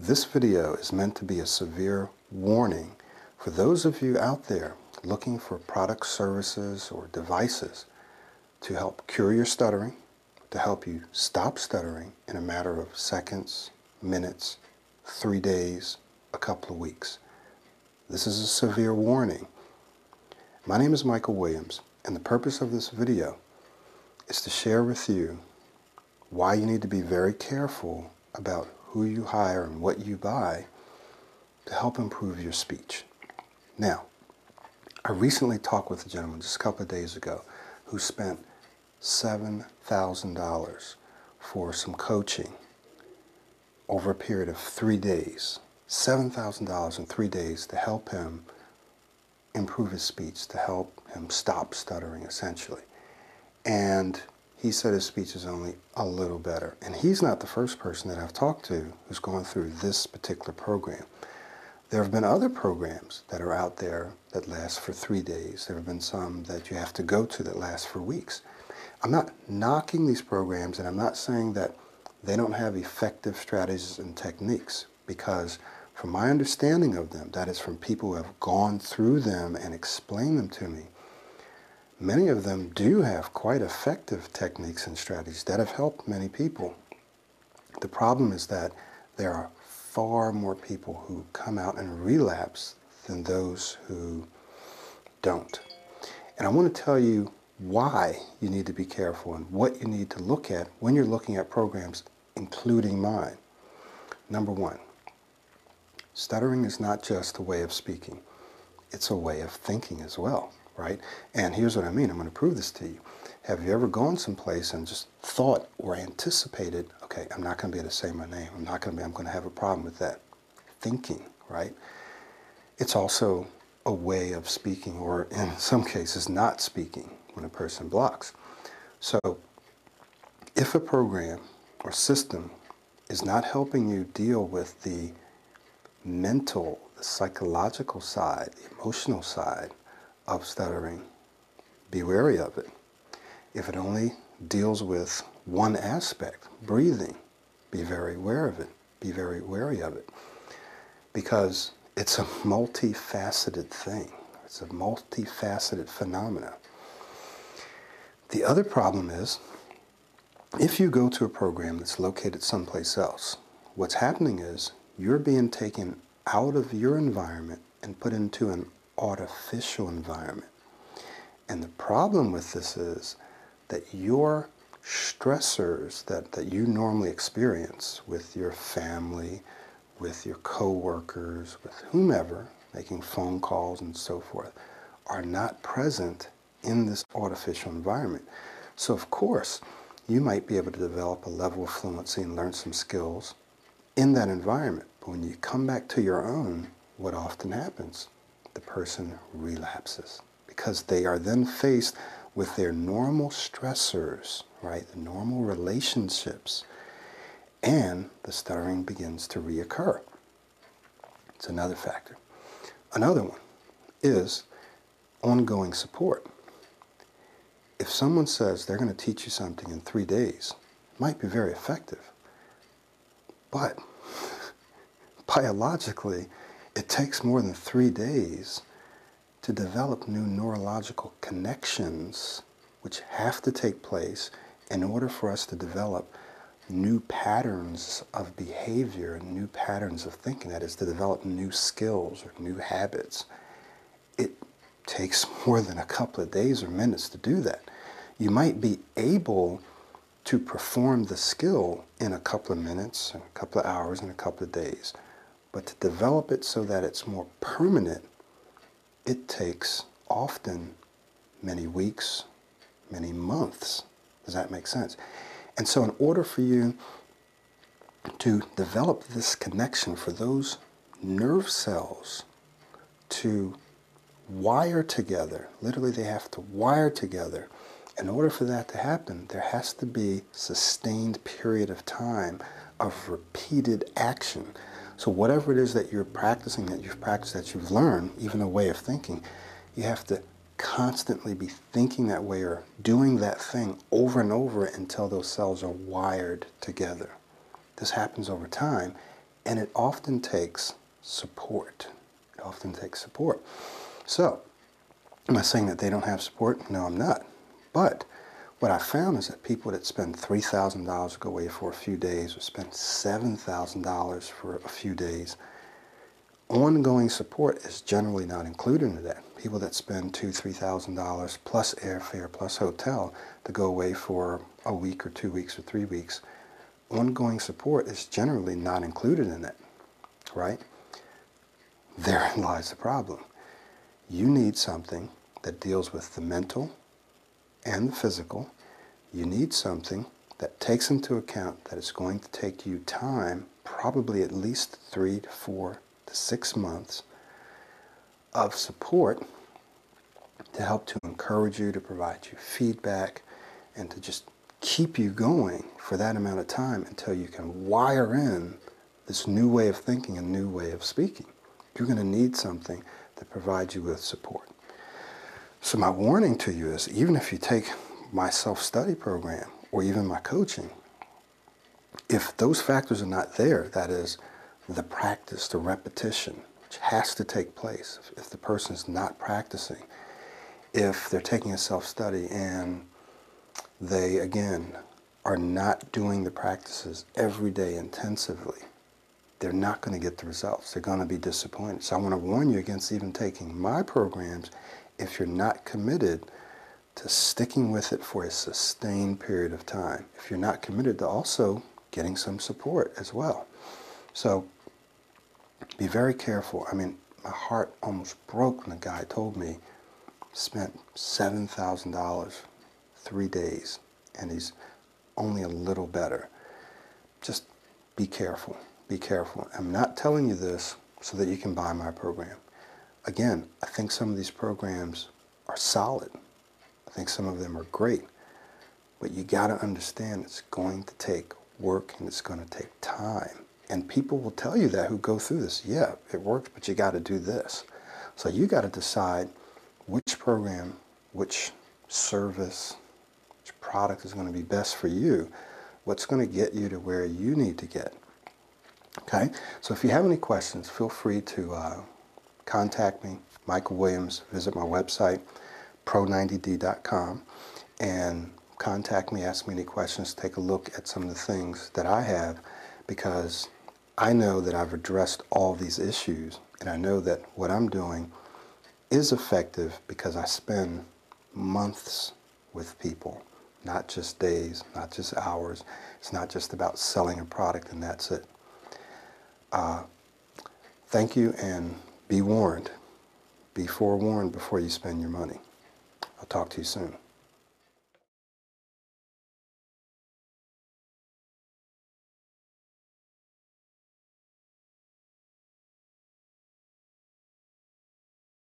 This video is meant to be a severe warning for those of you out there looking for products, services, or devices to help cure your stuttering, to help you stop stuttering in a matter of seconds, minutes, 3 days, a couple of weeks. This is a severe warning. My name is Michael Williams, and the purpose of this video is to share with you why you need to be very careful about who you hire and what you buy to help improve your speech. Now, I recently talked with a gentleman just a couple of days ago who spent $7,000 for some coaching over a period of 3 days. $7,000 in 3 days to help him improve his speech, to help him stop stuttering, essentially. And he said his speech is only a little better. And he's not the first person that I've talked to who's gone through this particular program. There have been other programs that are out there that last for 3 days. There have been some that you have to go to that last for weeks. I'm not knocking these programs, and I'm not saying that they don't have effective strategies and techniques, because from my understanding of them, that is from people who have gone through them and explained them to me, many of them do have quite effective techniques and strategies that have helped many people. The problem is that there are far more people who come out and relapse than those who don't. And I want to tell you why you need to be careful and what you need to look at when you're looking at programs, including mine. Number one, stuttering is not just a way of speaking. It's a way of thinking as well. Right? And here's what I mean. I'm going to prove this to you. Have you ever gone someplace and just thought or anticipated, okay, I'm not going to be able to say my name. I'm going to have a problem with that. Thinking, right? It's also a way of speaking, or in some cases not speaking, when a person blocks. So if a program or system is not helping you deal with the mental, the psychological side, the emotional side of stuttering, be wary of it. If it only deals with one aspect, breathing, be very aware of it. Be very wary of it. Because it's a multifaceted thing. It's a multifaceted phenomena. The other problem is, if you go to a program that's located someplace else, what's happening is you're being taken out of your environment and put into an artificial environment. And the problem with this is that your stressors that you normally experience with your family, with your coworkers, with whomever, making phone calls and so forth, are not present in this artificial environment. So of course, you might be able to develop a level of fluency and learn some skills in that environment. But when you come back to your own, what often happens? The person relapses, because they are then faced with their normal stressors, right? The normal relationships, and the stuttering begins to reoccur. It's another factor. Another one is ongoing support. If someone says they're going to teach you something in 3 days, it might be very effective, but biologically, it takes more than 3 days to develop new neurological connections, which have to take place in order for us to develop new patterns of behavior and new patterns of thinking. That is, to develop new skills or new habits. It takes more than a couple of days or minutes to do that. You might be able to perform the skill in a couple of minutes, a couple of hours, and a couple of days. But to develop it so that it's more permanent, it takes often many weeks, many months. Does that make sense? And so in order for you to develop this connection, for those nerve cells to wire together, literally they have to wire together. In order for that to happen, there has to be a sustained period of time of repeated action. So whatever it is that you're practicing, that you've practiced, that you've learned, even a way of thinking, you have to constantly be thinking that way or doing that thing over and over until those cells are wired together. This happens over time, And it often takes support. It often takes support. So, am I saying that they don't have support? No, I'm not. But what I found is that people that spend $3,000 to go away for a few days or spend $7,000 for a few days, ongoing support is generally not included in that. People that spend $2,000, $3,000 plus airfare plus hotel to go away for a week or 2 weeks or 3 weeks, ongoing support is generally not included in that, right? Therein lies the problem. You need something that deals with the mental and the physical. You need something that takes into account that it's going to take you time, probably at least 3 to 4 to 6 months of support to help to encourage you, to provide you feedback, and to just keep you going for that amount of time until you can wire in this new way of thinking and new way of speaking. You're going to need something that provides you with support. So my warning to you is, even if you take my self-study program or even my coaching, if those factors are not there, that is, the practice, the repetition, which has to take place, if the person is not practicing, if they're taking a self-study and they, again, are not doing the practices every day intensively, they're not going to get the results. They're going to be disappointed. So I want to warn you against even taking my programs if you're not committed to sticking with it for a sustained period of time. If you're not committed to also getting some support as well. So be very careful. I mean, my heart almost broke when the guy told me he spent $7,000 3 days and he's only a little better. Just be careful. Be careful. I'm not telling you this so that you can buy my program. Again, I think some of these programs are solid. I think some of them are great. But you got to understand it's going to take work and it's going to take time. And people will tell you that who go through this. Yeah, it works, but you got to do this. So you got to decide which program, which service, which product is going to be best for you. What's going to get you to where you need to get. Okay? So if you have any questions, feel free to contact me, Michael Williams. Visit my website, pro90d.com, and contact me, ask me any questions, take a look at some of the things that I have, because I know that I've addressed all these issues, and I know that what I'm doing is effective because I spend months with people, not just days, not just hours. It's not just about selling a product and that's it. Thank you, and be warned. Be forewarned before you spend your money. I'll talk to you soon.